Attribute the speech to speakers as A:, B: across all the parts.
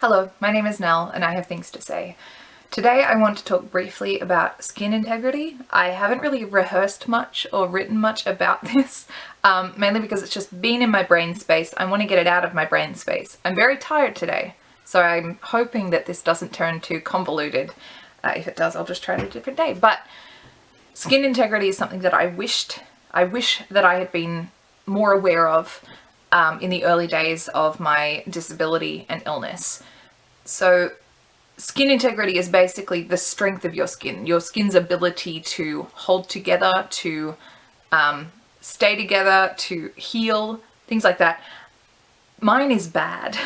A: Hello, my name is Nell and I have things to say. Today I want to talk briefly about skin integrity. I haven't really rehearsed much or written much about this, mainly because it's just been in my brain space. I want to get it out of my brain space. I'm very tired today, so I'm hoping that this doesn't turn too convoluted. If it does, I'll just try it a different day. But skin integrity is something that I wish that I had been more aware of in the early days of my disability and illness. So skin integrity is basically the strength of your skin's ability to hold together, to stay together, to heal, things like that. Mine is bad.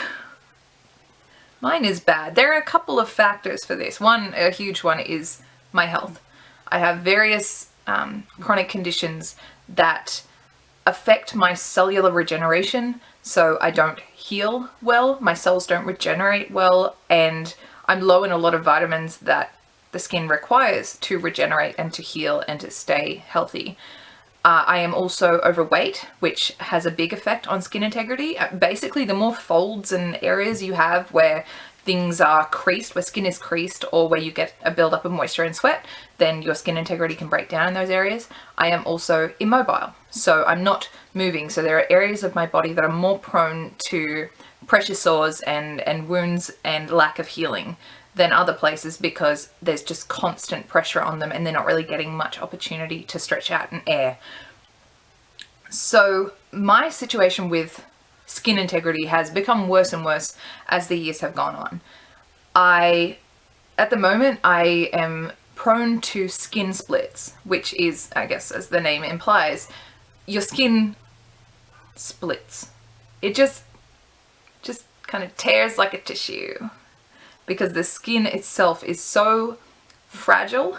A: Mine is bad. There are a couple of factors for this. A huge one is my health. I have various chronic conditions that affect my cellular regeneration, so I don't heal well, my cells don't regenerate well, and I'm low in a lot of vitamins that the skin requires to regenerate and to heal and to stay healthy. I am also overweight, which has a big effect on skin integrity. Basically, the more folds and areas you have where things are creased, where skin is creased, or where you get a buildup of moisture and sweat, then your skin integrity can break down in those areas. I am also immobile, so I'm not moving. So there are areas of my body that are more prone to pressure sores and wounds and lack of healing than other places, because there's just constant pressure on them and they're not really getting much opportunity to stretch out and air. So my situation with skin integrity has become worse and worse as the years have gone on. At the moment, I am prone to skin splits, which is, I guess, as the name implies, your skin splits. It just kind of tears like a tissue, because the skin itself is so fragile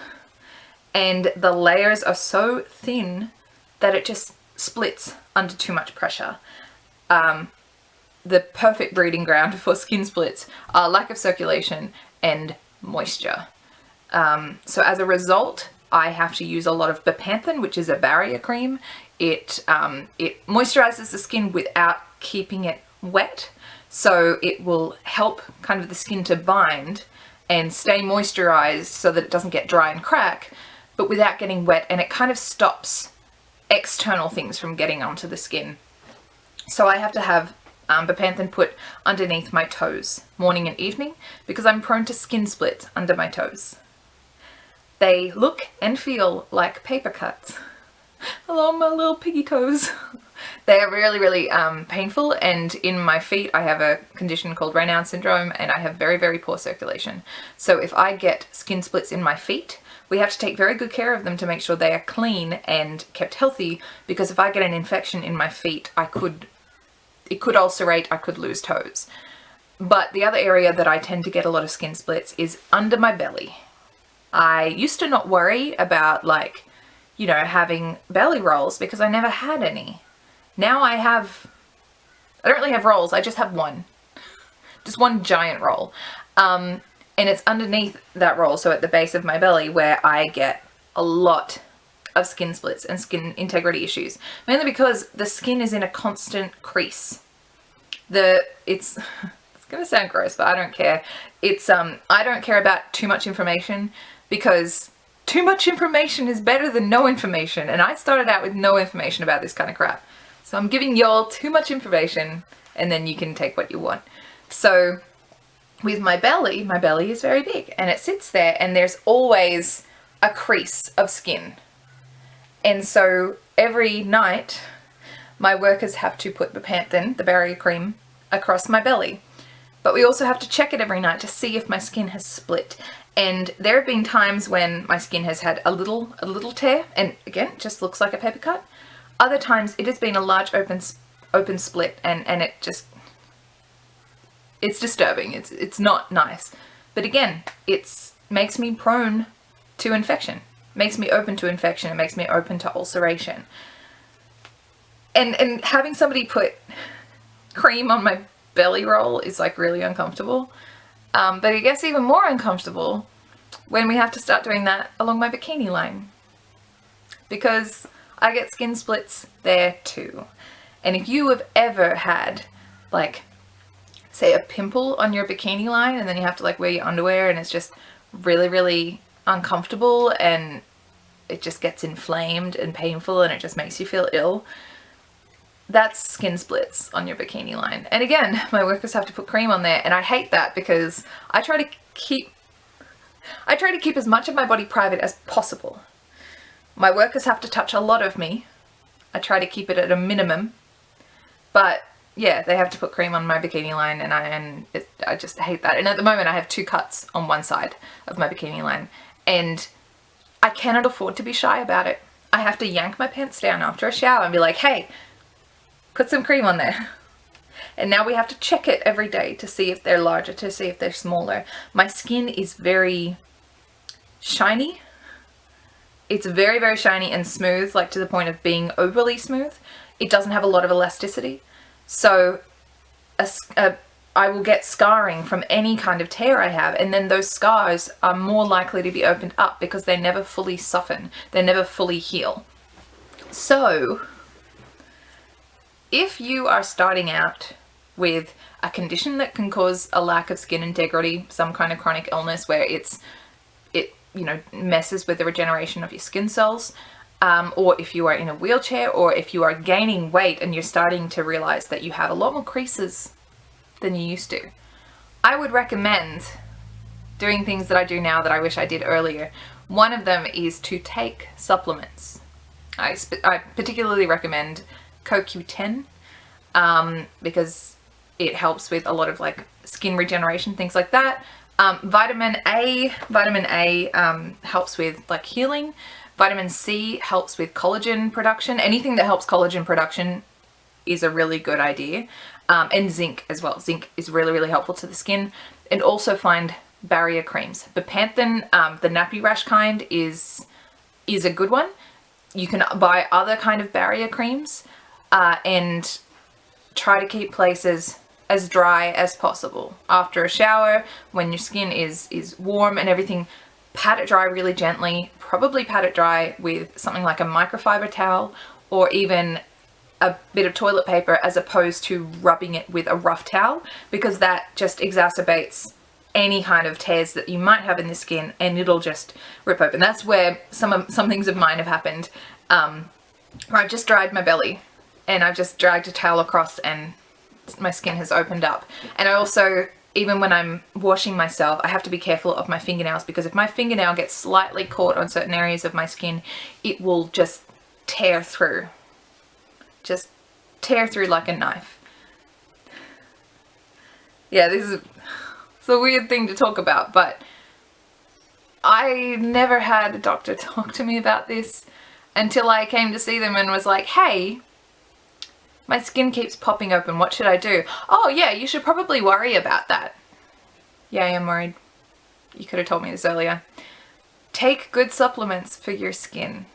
A: and the layers are so thin that it just splits under too much pressure. The perfect breeding ground for skin splits are lack of circulation and moisture. So as a result, I have to use a lot of Bepanthen, which is a barrier cream. It moisturizes the skin without keeping it wet. So it will help kind of the skin to bind and stay moisturized so that it doesn't get dry and crack, but without getting wet, and it kind of stops external things from getting onto the skin. So I have to have Bepanthen put underneath my toes morning and evening, because I'm prone to skin splits under my toes. They look and feel like paper cuts. Hello, my little piggy toes. They are really, really painful, and in my feet I have a condition called Raynaud syndrome, and I have very, very poor circulation. So if I get skin splits in my feet, we have to take very good care of them to make sure they are clean and kept healthy, because if I get an infection in my feet, it could ulcerate, I could lose toes. But the other area that I tend to get a lot of skin splits is under my belly. I used to not worry about, having belly rolls, because I never had any. Now I don't really have rolls, I just have one. Just one giant roll. And it's underneath that roll, so at the base of my belly, where I get a lot of skin splits and skin integrity issues. Mainly because the skin is in a constant crease. It's gonna sound gross, but I don't care. I don't care about too much information, because too much information is better than no information, and I started out with no information about this kind of crap. So I'm giving y'all too much information, and then you can take what you want. So with my belly is very big, and it sits there, and there's always a crease of skin. And so every night, my workers have to put Bepanthen, the barrier cream, across my belly. But we also have to check it every night to see if my skin has split. And there have been times when my skin has had a little tear, and again, it just looks like a paper cut. Other times it has been a large open split, and it's disturbing. It's not nice. But again, it makes me prone to infection. Makes me open to infection. It makes me open to ulceration. And having somebody put cream on my belly roll is really uncomfortable. But it gets even more uncomfortable when we have to start doing that along my bikini line, because I get skin splits there too. And if you have ever had say, a pimple on your bikini line, and then you have to like wear your underwear, and it's just really, really uncomfortable, and it just gets inflamed and painful, and it just makes you feel ill. That's skin splits on your bikini line. And again, my workers have to put cream on there, and I hate that because I try to keep as much of my body private as possible. My workers have to touch a lot of me. I try to keep it at a minimum, but yeah, they have to put cream on my bikini line, and I just hate that. And at the moment I have 2 cuts on one side of my bikini line, and I cannot afford to be shy about it. I have to yank my pants down after a shower and be like, hey, put some cream on there. And now we have to check it every day to see if they're larger, to see if they're smaller. My skin is very shiny. It's very, very shiny and smooth, like to the point of being overly smooth. It doesn't have a lot of elasticity. So I will get scarring from any kind of tear I have, and then those scars are more likely to be opened up because they never fully soften. They never fully heal. So if you are starting out with a condition that can cause a lack of skin integrity, some kind of chronic illness where it messes with the regeneration of your skin cells, or if you are in a wheelchair, or if you are gaining weight and you're starting to realize that you have a lot more creases than you used to, I would recommend doing things that I do now that I wish I did earlier. One of them is to take supplements. I particularly recommend CoQ10 because it helps with a lot of like skin regeneration, things like that. Vitamin A helps with like healing. Vitamin C helps with collagen production. Anything that helps collagen production is a really good idea. And zinc as well. Zinc is really, really helpful to the skin. And also find barrier creams. Bepanthen, the nappy rash kind, is a good one. You can buy other kind of barrier creams and try to keep places as dry as possible. After a shower, when your skin is warm and everything, pat it dry really gently. Probably pat it dry with something like a microfiber towel, or even a bit of toilet paper, as opposed to rubbing it with a rough towel, because that just exacerbates any kind of tears that you might have in the skin, and it'll just rip open. That's where some things of mine have happened. Where I've just dried my belly and I've just dragged a towel across and my skin has opened up. And I also, even when I'm washing myself, I have to be careful of my fingernails, because if my fingernail gets slightly caught on certain areas of my skin, it will just tear through. Just tear through like a knife. Yeah, it's a weird thing to talk about, but I never had a doctor talk to me about this until I came to see them and was like, hey, my skin keeps popping open, what should I do? Oh yeah, you should probably worry about that. Yeah, I am worried. You could have told me this earlier. Take good supplements for your skin.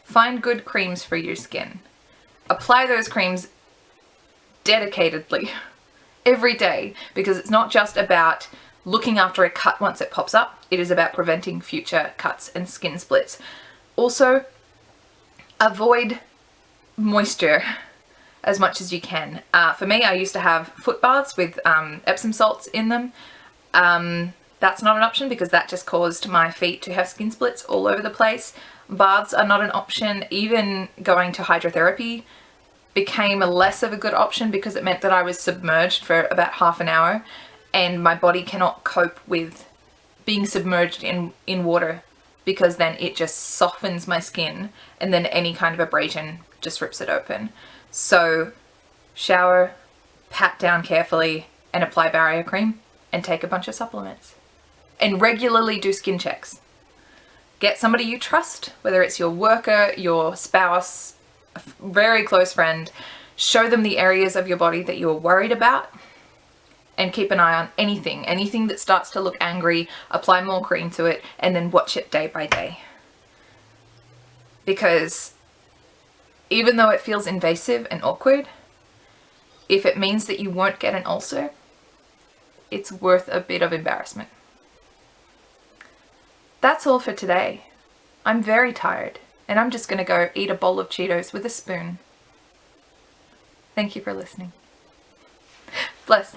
A: Find good creams for your skin. Apply those creams dedicatedly every day, because it's not just about looking after a cut once it pops up. It is about preventing future cuts and skin splits. Also, avoid moisture as much as you can. For me, I used to have foot baths with Epsom salts in them. That's not an option because that just caused my feet to have skin splits all over the place. Baths are not an option. Even going to hydrotherapy became less of a good option because it meant that I was submerged for about half an hour, and my body cannot cope with being submerged in water, because then it just softens my skin and then any kind of abrasion just rips it open. So shower, pat down carefully, and apply barrier cream, and take a bunch of supplements. And regularly do skin checks. Get somebody you trust, whether it's your worker, your spouse, a very close friend. Show them the areas of your body that you're worried about, and keep an eye on anything that starts to look angry. Apply more cream to it, and then watch it day by day. Because even though it feels invasive and awkward, if it means that you won't get an ulcer, it's worth a bit of embarrassment. That's all for today. I'm very tired, and I'm just going to go eat a bowl of Cheetos with a spoon. Thank you for listening. Bless.